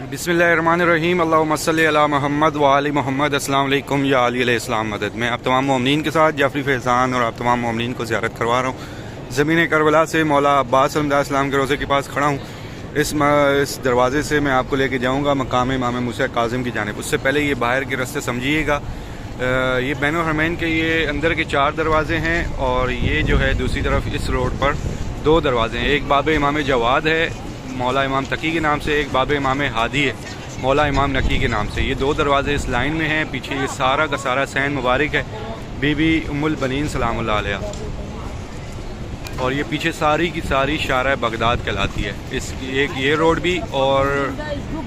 बिस्मिल्लाहिर्रहमानिर्रहीम अल्लाहुम्मा सल्ली अला मोहम्मद व आलि मोहम्मद। अस्सलाम वालेकुम या अली अलैहिस्सलाम मदद। मैं आप तमाम मोमिनीन के साथ जाफरी फैज़ान और आप तमाम मोमिनीन को ज़ियारत करवा रहा हूँ। ज़मीन करबला से मौला अब्बास अलैहिस्सलाम के रोज़े के पास खड़ा हूँ। इस दरवाज़े से मैं आपको लेके जाऊँगा मकाम इमाम मूसा काज़िम की जानिब। उससे पहले ये बाहर के रास्ते समझिएगा। ये बैनुल हरमैन के ये अंदर के 4 दरवाज़े हैं और ये जो है दूसरी तरफ इस रोड पर 2 दरवाज़े हैं। एक बाब इमाम जवाद है मौला इमाम तकी के नाम से, एक बाब इमाम हादी है मौला इमाम नकी के नाम से। ये 2 दरवाज़े इस लाइन में हैं। पीछे ये सारा का सारा सैन मुबारक है, बीबी उम्मुल बनीन सलामुल्लाह अलैहा। और ये पीछे सारी की सारी शारा बगदाद कहलाती है। इस एक ये रोड भी और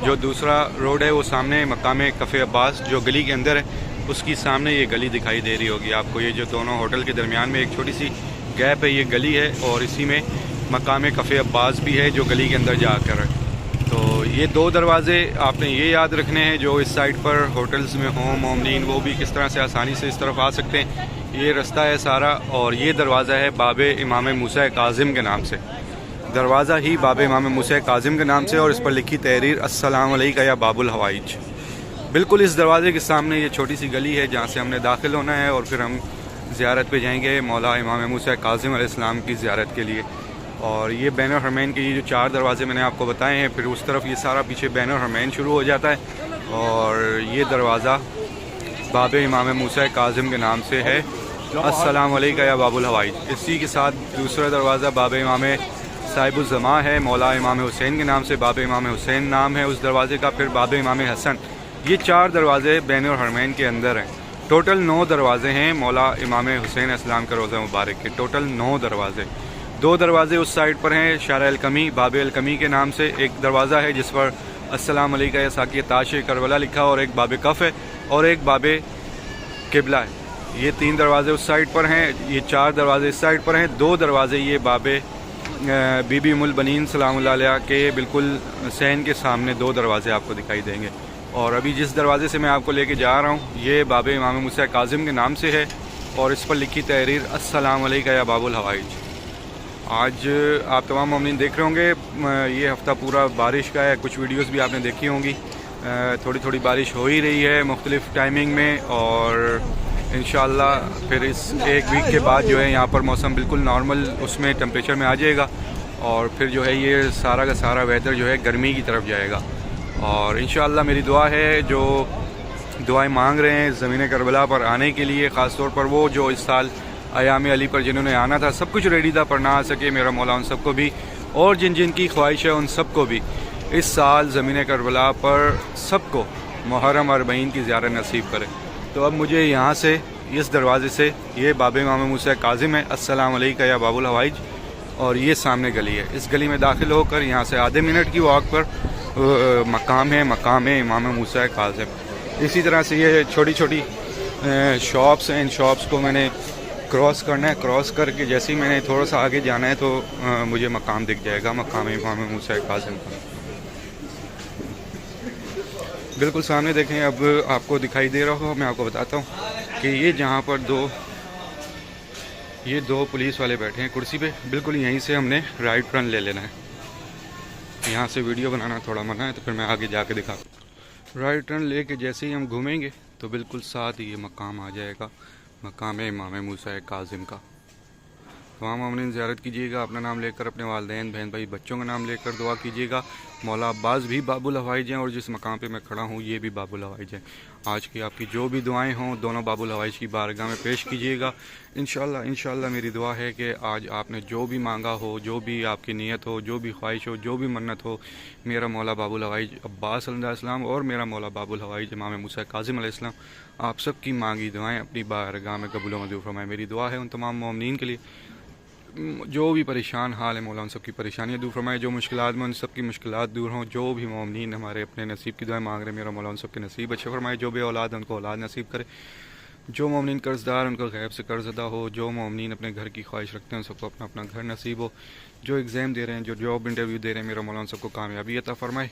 जो दूसरा रोड है वो सामने मकाम कफ़े अब्बास जो गली के अंदर है उसकी सामने ये गली दिखाई दे रही होगी आपको। ये जो दोनों होटल के दरमियान में एक छोटी सी गैप है ये गली है और इसी में मकाम कफ़े अब्बास भी है जो गली के अंदर जाकर। तो ये 2 दरवाज़े आपने ये याद रखने हैं जो इस साइड पर होटल्स में हों मोमिनीन वो भी किस तरह से आसानी से इस तरफ आ सकते हैं। ये रास्ता है सारा और ये दरवाज़ा है बाब इमाम मूसा काज़िम के नाम से। दरवाज़ा ही बाब इमाम मूसा काज़िम के नाम से और इस पर लिखी तहरीर अस्सलाम अलैका या बाबुल हवाइज। बिल्कुल इस दरवाज़े के सामने ये छोटी सी गली है जहाँ से हमने दाखिल होना है और फिर हम ज़ियारत पे जाएंगे मौला इमाम मूसा काज़िम अलैहिस्सलाम की ज़ियारत के लिए। और ये बैनुल हरमैन के ये जो 4 दरवाज़े मैंने आपको बताए हैं, फिर उस तरफ ये सारा पीछे बैनुल हरमैन शुरू हो जाता है और ये दरवाज़ा बाब इमाम मूसा काज़िम के नाम से है अस्सलाम अलैका या बाबुल हवाइज। इसी के साथ दूसरा दरवाज़ा बाब इमाम साहिबुज़्ज़मा है मौला इमाम हुसैन के नाम से, बाब इमाम हुसैन नाम है उस दरवाज़े का। फिर बाब इमाम हसन। ये 4 दरवाज़े बैनुल हरमैन के अंदर हैं। टोटल 9 दरवाज़े हैं मौला इमाम हुसैन अस्सलाम के रोज़ा मुबारक के। टोटल 9 दरवाज़े। 2 दरवाज़े उस साइड पर हैं शारा अलकमी बाब अलकमी के नाम से। एक दरवाज़ा है जिस पर अस्सलाम अलैका या साकी ताश करबला लिखा और एक बाब कफ़ है और एक बाब किबला है। ये 3 दरवाज़े उस साइड पर हैं। ये 4 दरवाज़े इस साइड पर हैं। 2 दरवाज़े ये बाब बीबी उम्मुल बनीन सलामुल्लाह अलैहा के बिल्कुल सैन के सामने 2 दरवाज़े आपको दिखाई देंगे। और अभी जिस दरवाज़े से मैं आपको लेके जा रहा हूँ ये बाब इमाम मूसा काज़िम के नाम से है और इस पर लिखी तहरीर अस्सलाम अलैका या बाबुल हवाइज। आज आप तमाम मोमिनीन देख रहे होंगे ये हफ़्ता पूरा बारिश का है। कुछ वीडियोस भी आपने देखी होंगी। थोड़ी थोड़ी बारिश हो ही रही है मुख्तलिफ़ टाइमिंग में और इंशाअल्लाह फिर इस एक वीक के बाद जो है यहाँ पर मौसम बिल्कुल नॉर्मल उसमें टेम्परेचर में आ जाएगा और फिर जो है ये सारा का सारा वेदर जो है गर्मी की तरफ जाएगा। और इंशाअल्लाह मेरी दुआ है जो दुआएं मांग रहे हैं ज़मीन करबला पर आने के लिए, ख़ास तौर पर वो जो इस साल अयाम अली पर जिन्होंने आना था सब कुछ रेडी था पर ना आ सके, मेरा मौला उन सबको भी और जिन जिन की ख्वाहिश है उन सबको भी इस साल ज़मीन करबला पर सबको मुहर्रम अरबईन की ज़ियारत नसीब करे। तो अब मुझे यहाँ से इस दरवाज़े से ये बाब इमाम मूसा काज़िम है अस्सलाम अलैका या बाबुल हवाइज और ये सामने गली है। इस गली में दाखिल होकर यहाँ से आधे मिनट की वॉक पर मकाम है इमाम मूसा काज़िम। इसी तरह से ये छोटी छोटी शॉप्स हैं। इन शॉप्स को मैंने क्रॉस करना है। क्रॉस करके जैसे ही मैंने थोड़ा सा आगे जाना है तो मुझे मकाम दिख जाएगा मकाम इमाम मूसा काज़िम का। बिल्कुल सामने देखें अब आपको दिखाई दे रहा हो। मैं आपको बताता हूँ कि ये जहाँ पर ये दो पुलिस वाले बैठे हैं कुर्सी पे, बिल्कुल यहीं से हमने राइट टर्न ले लेना है। यहाँ से वीडियो बनाना थोड़ा मना है तो फिर मैं आगे जाके दिखाता हूँ। राइट टर्न लेके जैसे ही हम घूमेंगे तो बिल्कुल साथ ही ये मकाम आ जाएगा मकाम इमाम मूसा काज़िम का। तमाम मोमिनीन ज़ियारत कीजिएगा, अपना नाम लेकर, अपने वालिदैन बहन भाई बच्चों का नाम लेकर दुआ कीजिएगा। मौला अब्बास भी बाबुल हवाइज हैं और जिस मकाम पे मैं खड़ा हूँ ये भी बाबुल हवाइज हैं। आज की आपकी जो भी दुआएं हों दोनों बाबुल हवाइज की बारगाह में पेश कीजिएगा। इंशाअल्लाह मेरी दुआ है कि आज आपने जो भी मांगा हो, जो भी आपकी नीयत हो, जो भी ख्वाहिश हो, जो भी मन्नत हो, मेरा मौला बाबुल हवाइज अब्बास अलैहिस्सलाम और मेरा मौला बाबुल हवाइज इमाम मूसा काज़िम अलैहिस्सलाम आप सब की मांगी दुआएँ अपनी बारगाह में कबूल मंजूर फरमाए। मेरी दुआ है उन तमाम मोमिनीन के लिए जो भी परेशान हाल है मौला उन सब की परेशानियाँ दूर फरमाए, जो मुश्किलात में उन सब की मुश्किलात दूर हों। जो भी मोमिनीन हमारे अपने नसीब की दुआएं मांग रहे हैं मेरा मौला उन सब के नसीब अच्छे फरमाए। जो भी औलाद उनको औलाद नसीब करे। जो मोमिनीन कर्जदार उनको गैब से कर्जदा हो। जो मोमिनीन अपने घर की ख्वाहिश रखते हैं उन सबको अपना अपना घर नसीब हो। जो एग्ज़ाम दे रहे हैं, जो जॉब इंटरव्यू दे रहे हैं, मेरा मौला उन सबको कामयाबी अता फरमाए।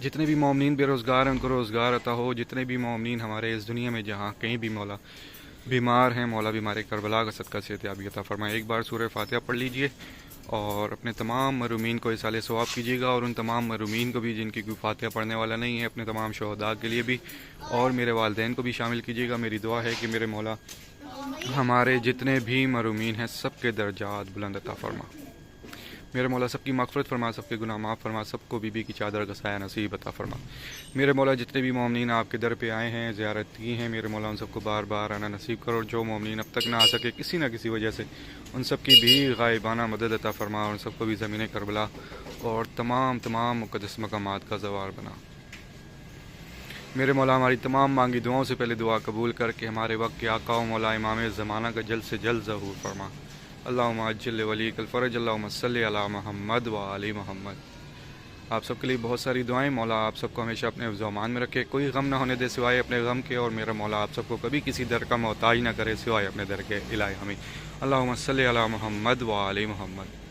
जितने भी मोमिनीन बेरोज़गार हैं उनको रोज़गार अता हो। जितने भी मोमिनीन हमारे इस दुनिया में जहाँ कहीं भी मौला बीमार हैं, मौला बीमारी करबला का सदका सेहतयाबी अता फरमाए। एक बार सूरह फातिहा पढ़ लीजिए और अपने तमाम मरूमीन को इसाले सवाब कीजिएगा, और उन तमाम मरूमीन को भी जिनकी कोई फातिहा पढ़ने वाला नहीं है, अपने तमाम शहदा के लिए भी और मेरे वालिदैन को भी शामिल कीजिएगा। मेरी दुआ है कि मेरे मौला हमारे जितने भी मरूमीन हैं सबके दर्जात बुलंद अता फरमा। मेरे मौला सबकी मग़फ़िरत फरमा, सबके गुनाह माफ़ फरमा, सबको बीबी की चादर का साया नसीब अता फरमा। मेरे मौला जितने भी मोमिनीन आपके दर पे आए हैं, ज़ियारत की हैं, मेरे मौला उन सबको बार बार आना नसीब करो। जो मोमिनीन अब तक ना आ सके किसी न किसी वजह से, उन सब की भी गायबाना मदद अता फरमा, और उन सबको भी ज़मीन करबला और तमाम मुक़द्दस मकामात का ज़वार बना। मेरे मौला हमारी तमाम मांगी दुआओं से पहले दुआ कबूल करके हमारे वक्त के आका व मौला इमाम ज़माना का जल्द से जल्द ज़हूर फरमा। अल्लाहुम्मा अज्जिल वली कल फ़रज, अल्लाहुम्मा सल्लि अला मोहम्मद व आलि मोहम्मद। आप सबके लिए बहुत सारी दुआएं। मौला आप सबको हमेशा अपने हिफ्ज़ व अमान में रखे, कोई गम ना होने दे सिवाय अपने गम के, और मेरा मौला आप सबको कभी किसी दर का मोहताज ना करे सिवाय अपने दर के। इलाही हमें अल्लाहुम्मा सल्लि अला मोहम्मद व आलि मोहम्मद।